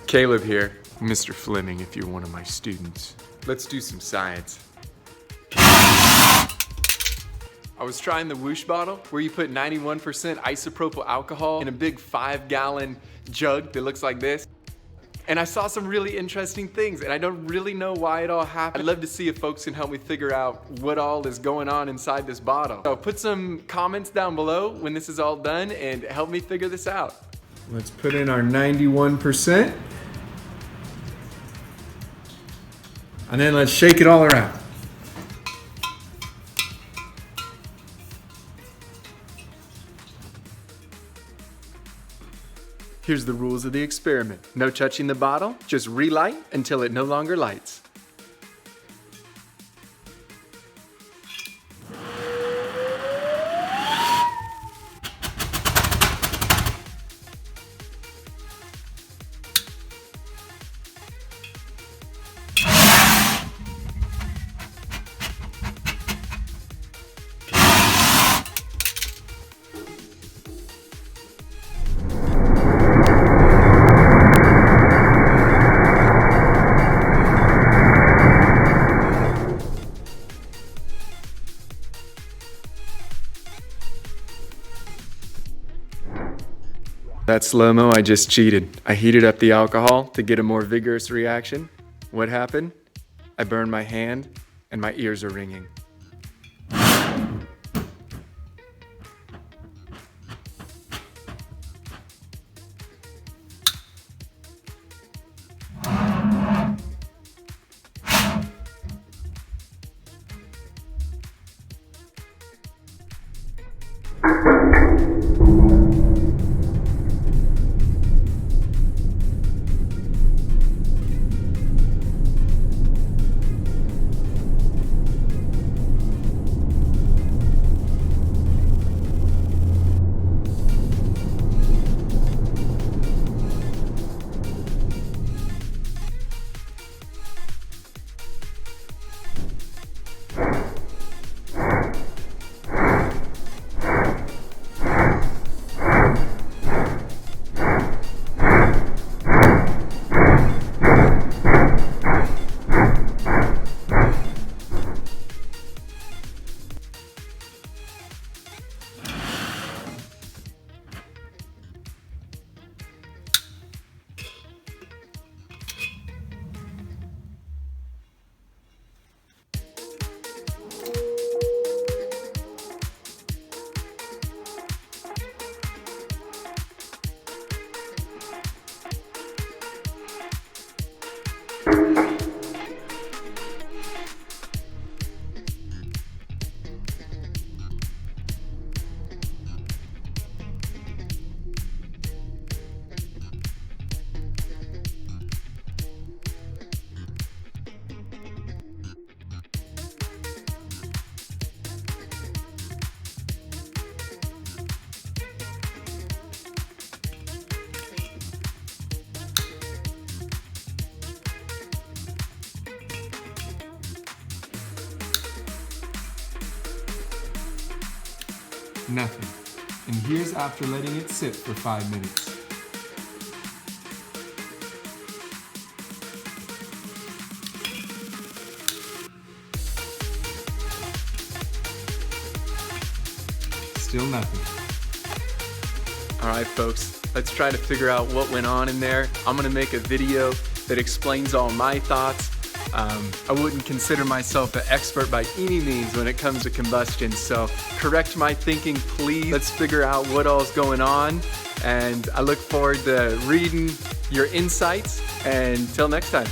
Caleb here, Mr. Fleming if you're one of my students. Let's do some science. I was trying the Whoosh bottle where you put 91% isopropyl alcohol in a big 5-gallon jug that looks like this. And I saw some really interesting things, and I don't really know why it all happened. I'd love to see if folks can help me figure out what all is going on inside this bottle. So put some comments down below when this is all done and help me figure this out. Let's put in our 91%. And then let's shake it all around. Here's the rules of the experiment. No touching the bottle, just relight until it no longer lights. That slow-mo, I just cheated. I heated up the alcohol to get a more vigorous reaction. What happened? I burned my hand and my ears are ringing. Nothing. And here's after letting it sit for 5 minutes. Still nothing. All right, folks, let's try to figure out what went on in there. I'm gonna make a video that explains all my thoughts. I wouldn't consider myself an expert by any means when it comes to combustion, so correct my thinking, please. Let's figure out what all's going on, and I look forward to reading your insights, and until next time.